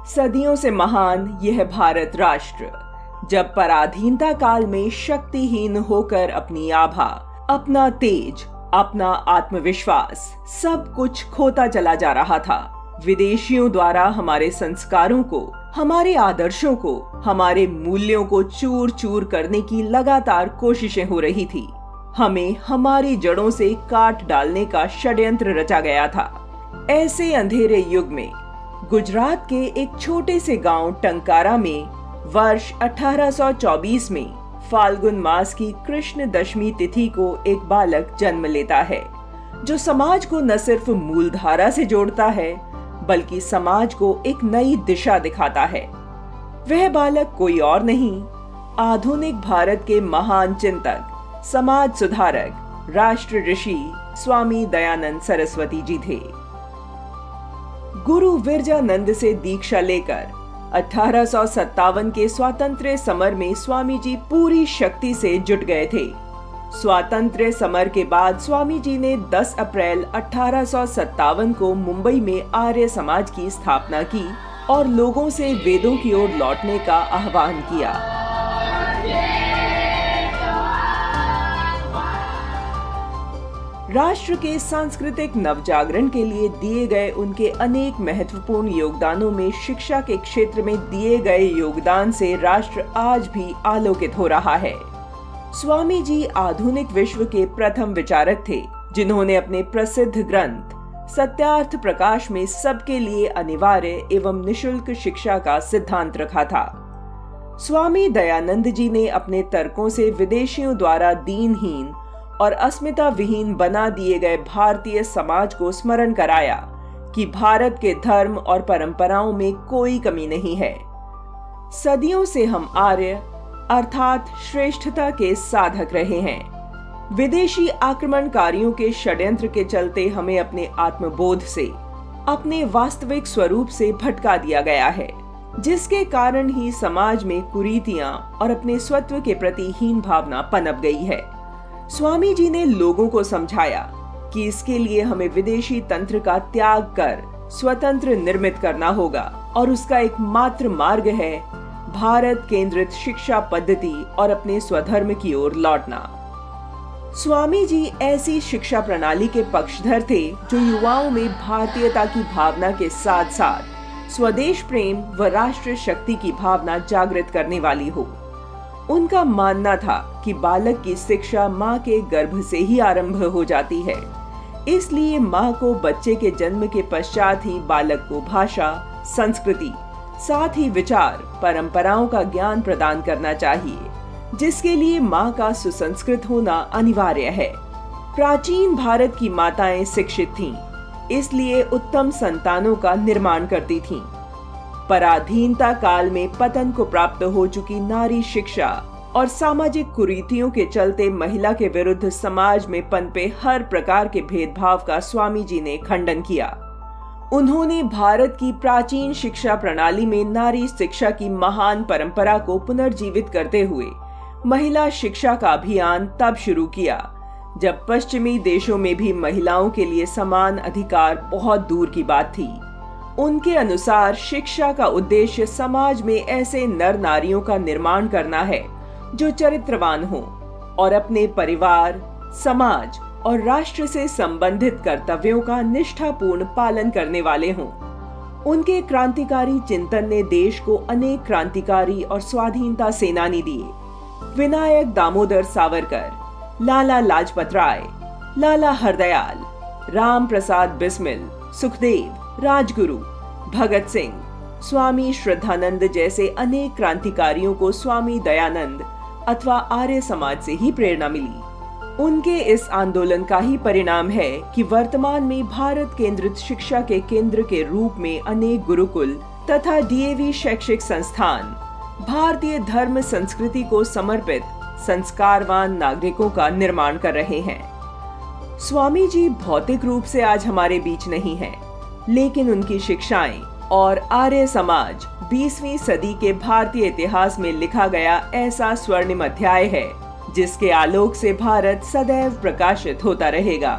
सदियों से महान यह भारत राष्ट्र जब पराधीनता काल में शक्तिहीन होकर अपनी आभा, अपना तेज, अपना आत्मविश्वास सब कुछ खोता चला जा रहा था। विदेशियों द्वारा हमारे संस्कारों को, हमारे आदर्शों को, हमारे मूल्यों को चूर चूर करने की लगातार कोशिशें हो रही थी। हमें हमारी जड़ों से काट डालने का षड्यंत्र रचा गया था। ऐसे अंधेरे युग में गुजरात के एक छोटे से गांव टंकारा में वर्ष 1824 में फाल्गुन मास की कृष्ण दशमी तिथि को एक बालक जन्म लेता है, जो समाज को न सिर्फ मूलधारा से जोड़ता है बल्कि समाज को एक नई दिशा दिखाता है। वह बालक कोई और नहीं, आधुनिक भारत के महान चिंतक, समाज सुधारक, राष्ट्र ऋषि स्वामी दयानंद सरस्वती जी थे। गुरु विरजानंद से दीक्षा लेकर 1857 के स्वातंत्र्य समर में स्वामी जी पूरी शक्ति से जुट गए थे। स्वातंत्र्य समर के बाद स्वामी जी ने 10 अप्रैल 1857 को मुंबई में आर्य समाज की स्थापना की और लोगों से वेदों की ओर लौटने का आह्वान किया। राष्ट्र के सांस्कृतिक नवजागरण के लिए दिए गए उनके अनेक महत्वपूर्ण योगदानों में शिक्षा के क्षेत्र में दिए गए योगदान से राष्ट्र आज भी आलोकित हो रहा है। स्वामी जी आधुनिक विश्व के प्रथम विचारक थे, जिन्होंने अपने प्रसिद्ध ग्रंथ सत्यार्थ प्रकाश में सबके लिए अनिवार्य एवं निशुल्क शिक्षा का सिद्धांत रखा था। स्वामी दयानंद जी ने अपने तर्कों से विदेशियों द्वारा दीनहीन और अस्मिता विहीन बना दिए गए भारतीय समाज को स्मरण कराया कि भारत के धर्म और परंपराओं में कोई कमी नहीं है। सदियों से हम आर्य अर्थात श्रेष्ठता के साधक रहे हैं। विदेशी आक्रमणकारियों के षड्यंत्र के चलते हमें अपने आत्मबोध से, अपने वास्तविक स्वरूप से भटका दिया गया है, जिसके कारण ही समाज में कुरीतियां और अपने स्वत्व के प्रति हीन भावना पनप गई है। स्वामी जी ने लोगों को समझाया कि इसके लिए हमें विदेशी तंत्र का त्याग कर स्वतंत्र निर्मित करना होगा और उसका एकमात्र मार्ग है भारत केंद्रित शिक्षा पद्धति और अपने स्वधर्म की ओर लौटना। स्वामी जी ऐसी शिक्षा प्रणाली के पक्षधर थे जो युवाओं में भारतीयता की भावना के साथ साथ स्वदेश प्रेम व राष्ट्र शक्ति की भावना जागृत करने वाली हो। उनका मानना था कि बालक की शिक्षा माँ के गर्भ से ही आरंभ हो जाती है, इसलिए माँ को बच्चे के जन्म के पश्चात ही बालक को भाषा, संस्कृति, साथ ही विचार, परंपराओं का ज्ञान प्रदान करना चाहिए, जिसके लिए माँ का सुसंस्कृत होना अनिवार्य है। प्राचीन भारत की माताएं शिक्षित थीं, इसलिए उत्तम संतानों का निर्माण करती थीं। पराधीनता काल में पतन को प्राप्त हो चुकी नारी शिक्षा और सामाजिक कुरीतियों के चलते महिला के विरुद्ध समाज में पनपे हर प्रकार के भेदभाव का स्वामी जी ने खंडन किया। उन्होंने भारत की प्राचीन शिक्षा प्रणाली में नारी शिक्षा की महान परंपरा को पुनर्जीवित करते हुए महिला शिक्षा का अभियान तब शुरू किया जब पश्चिमी देशों में भी महिलाओं के लिए समान अधिकार बहुत दूर की बात थी। उनके अनुसार शिक्षा का उद्देश्य समाज में ऐसे नर नारियों का निर्माण करना है जो चरित्रवान हो और अपने परिवार, समाज और राष्ट्र से संबंधित कर्तव्यों का निष्ठापूर्ण पालन करने वाले हों। उनके क्रांतिकारी चिंतन ने देश को अनेक क्रांतिकारी और स्वाधीनता सेनानी दिए। विनायक दामोदर सावरकर, लाला लाजपत राय, लाला हरदयाल, राम प्रसाद बिस्मिल, सुखदेव, राजगुरु, भगत सिंह, स्वामी श्रद्धानंद जैसे अनेक क्रांतिकारियों को स्वामी दयानंद अथवा आर्य समाज से ही प्रेरणा मिली। उनके इस आंदोलन का ही परिणाम है कि वर्तमान में भारत केंद्रित शिक्षा के केंद्र के रूप में अनेक गुरुकुल तथा डीएवी शैक्षिक संस्थान भारतीय धर्म संस्कृति को समर्पित संस्कारवान नागरिकों का निर्माण कर रहे हैं। स्वामी जी भौतिक रूप से आज हमारे बीच नहीं हैं, लेकिन उनकी शिक्षाएं और आर्य समाज 20वीं सदी के भारतीय इतिहास में लिखा गया ऐसा स्वर्णिम अध्याय है जिसके आलोक से भारत सदैव प्रकाशित होता रहेगा।